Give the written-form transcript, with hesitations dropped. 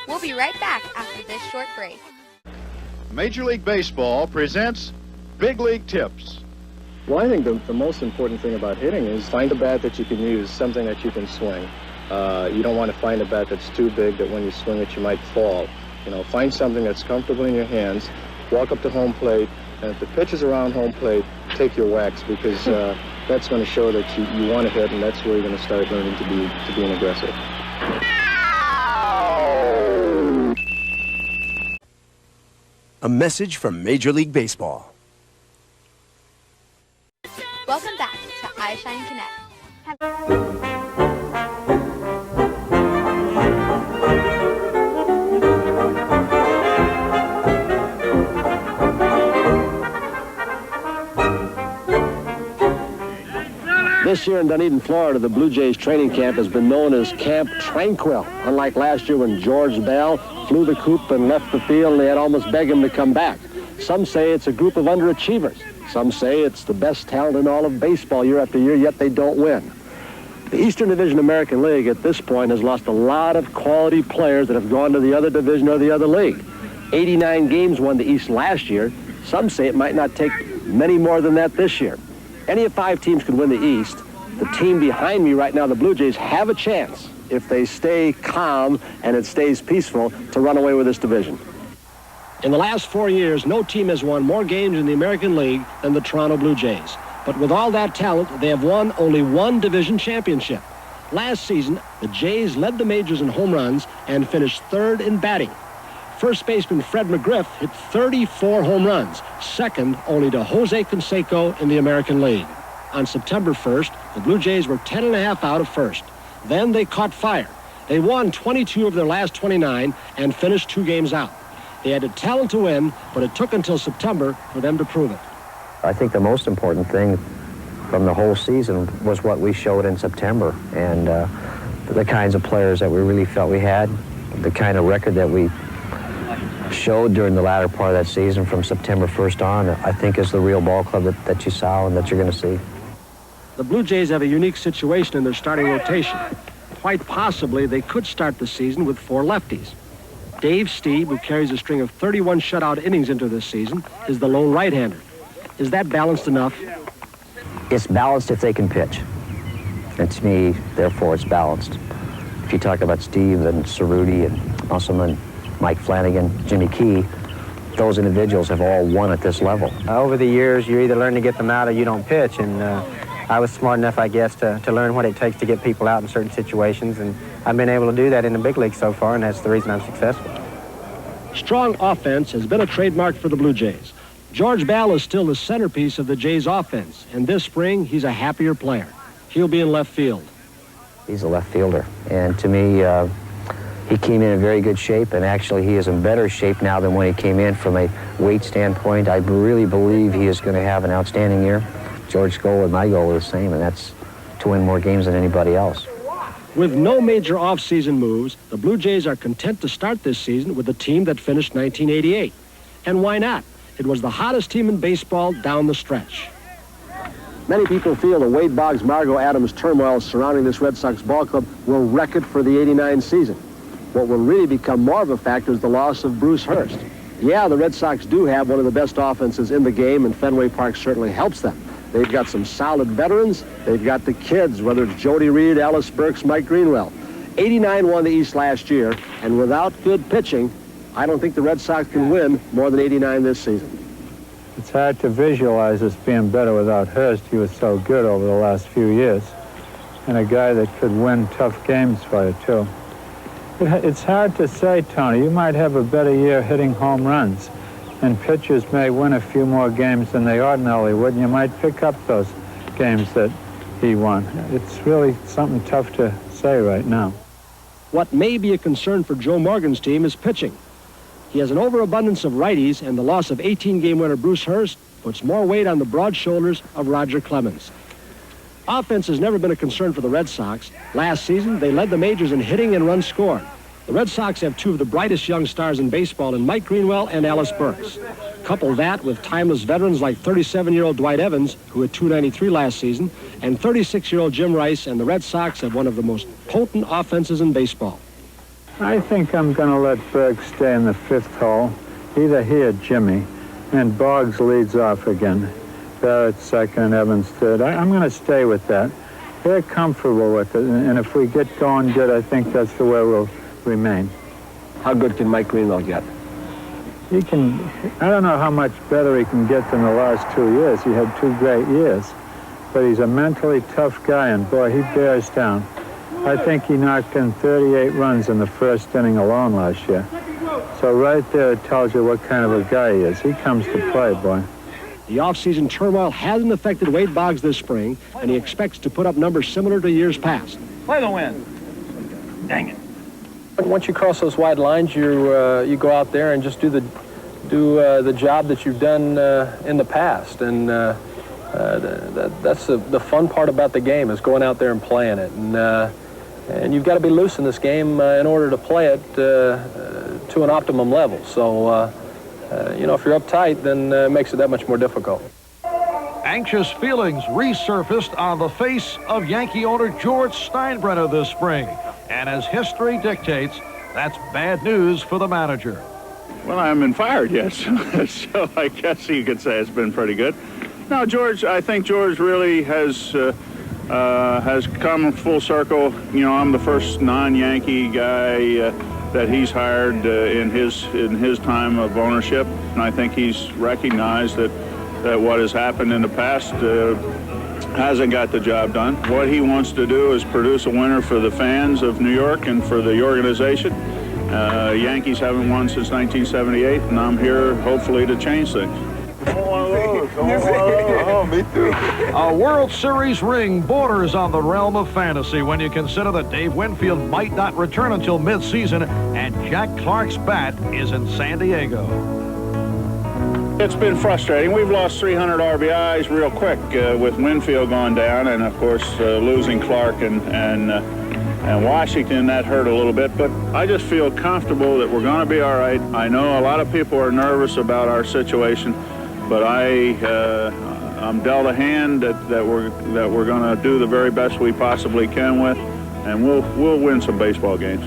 We'll be right back after this short break. Major League Baseball presents Big League Tips. Well, I think the most important thing about hitting is find a bat that you can use, something that you can swing. You don't want to find a bat that's too big that when you swing it you might fall. You know, find something that's comfortable in your hands, walk up to home plate, and if the pitch is around home plate, take your whacks, because that's going to show that you want to hit, and that's where you're going to start learning to be an aggressive. A message from Major League Baseball. Welcome back to iShine Connect. This year in Dunedin, Florida, the Blue Jays training camp has been known as Camp Tranquil. Unlike last year when George Bell flew the coop and left the field and they had almost begged him to come back. Some say it's a group of underachievers. Some say it's the best talent in all of baseball year after year, yet they don't win. The Eastern Division American League at this point has lost a lot of quality players that have gone to the other division or the other league. 89 games won the East last year. Some say it might not take many more than that this year. Any of 5 teams could win the East. The team behind me right now, the Blue Jays, have a chance, if they stay calm and it stays peaceful, to run away with this division. In the last 4 years, no team has won more games in the American League than the Toronto Blue Jays. But with all that talent, they have won only one division championship. Last season, the Jays led the majors in home runs and finished 3rd in batting. First baseman Fred McGriff hit 34 home runs, second only to Jose Canseco in the American League. On September 1st, the Blue Jays were 10.5 out of first. Then they caught fire. They won 22 of their last 29 and finished 2 games out. They had the talent to win, but it took until September for them to prove it. I think the most important thing from the whole season was what we showed in September, and the kinds of players that we really felt we had, the kind of record that we showed during the latter part of that season from September 1st on, I think is the real ball club that you saw and that you're going to see. The Blue Jays have a unique situation in their starting rotation. Quite possibly, they could start the season with 4 lefties. Dave Stieb, who carries a string of 31 shutout innings into this season, is the lone right-hander. Is that balanced enough? It's balanced if they can pitch. And to me, therefore, it's balanced. If you talk about Steve and Cerruti and Musselman, Mike Flanagan, Jimmy Key, those individuals have all won at this level. Over the years, you either learn to get them out or you don't pitch, and I was smart enough, I guess, to learn what it takes to get people out in certain situations, and I've been able to do that in the big league so far, and that's the reason I'm successful. Strong offense has been a trademark for the Blue Jays. George Bell is still the centerpiece of the Jays offense, and this spring, he's a happier player. He'll be in left field. He's a left fielder, and to me, he came in very good shape, and actually he is in better shape now than when he came in from a weight standpoint. I really believe he is going to have an outstanding year. George's goal and my goal are the same, and that's to win more games than anybody else. With no major off-season moves, the Blue Jays are content to start this season with the team that finished 1988. And why not? It was the hottest team in baseball down the stretch. Many people feel the Wade Boggs, Margot Adams turmoil surrounding this Red Sox ball club will wreck it for the '89 season. What will really become more of a factor is the loss of Bruce Hurst. Yeah, the Red Sox do have one of the best offenses in the game, and Fenway Park certainly helps them. They've got some solid veterans. They've got the kids, whether it's Jody Reed, Ellis Burks, Mike Greenwell. 89 won the East last year, and without good pitching, I don't think the Red Sox can win more than 89 this season. It's hard to visualize us being better without Hurst. He was so good over the last few years, and a guy that could win tough games for you, too. It's hard to say, Tony. You might have a better year hitting home runs, and pitchers may win a few more games than they ordinarily would, and you might pick up those games that he won. It's really something tough to say right now. What may be a concern for Joe Morgan's team is pitching. He has an overabundance of righties, and the loss of 18-game winner Bruce Hurst puts more weight on the broad shoulders of Roger Clemens. Offense has never been a concern for the Red Sox. Last season, they led the majors in hitting and runs scored. The Red Sox have 2 of the brightest young stars in baseball in Mike Greenwell and Ellis Burks. Couple that with timeless veterans like 37-year-old Dwight Evans, who hit .293 last season, and 36-year-old Jim Rice, and the Red Sox have one of the most potent offenses in baseball. I think I'm going to let Berg stay in the 5th hole, either he or Jimmy, and Boggs leads off again. Barrett 2nd and Evans 3rd. I'm going to stay with that. They're comfortable with it, and if we get going good, I think that's the way we'll remain. How good can Mike Greenwell get? He can, I don't know how much better he can get than the last 2 years. He had 2 great years, but he's a mentally tough guy, and boy, he bears down. I think he knocked in 38 runs in the first inning alone last year. So right there it tells you what kind of a guy he is. He comes to play, boy. The off-season turmoil hasn't affected Wade Boggs this spring, and he expects to put up numbers similar to years past. Play the win. Dang it. Once you cross those wide lines, you go out there and just do the job that you've done in the past, and that's the fun part about the game, is going out there and playing it. And you've got to be loose in this game in order to play it to an optimum level. So, you know, if you're uptight, then it makes it that much more difficult. Anxious feelings resurfaced on the face of Yankee owner George Steinbrenner this spring. And as history dictates, that's bad news for the manager. Well, I haven't been fired yet, so I guess you could say it's been pretty good. No, George, I think George really has come full circle. You know, I'm the first non-Yankee guy that he's hired in his time of ownership, and I think he's recognized that what has happened in the past hasn't got the job done. What he wants to do is produce a winner for the fans of New York and for the organization. Yankees haven't won since 1978, and I'm here hopefully to change things. Oh, me too. A World Series ring borders on the realm of fantasy when you consider that Dave Winfield might not return until mid-season and Jack Clark's bat is in San Diego. It's been frustrating. We've lost 300 RBIs real quick with Winfield going down, and of course losing Clark and Washington. That hurt a little bit, but I just feel comfortable that we're going to be all right. I know a lot of people are nervous about our situation, but I'm dealt a hand that we're going to do the very best we possibly can with, and we'll win some baseball games.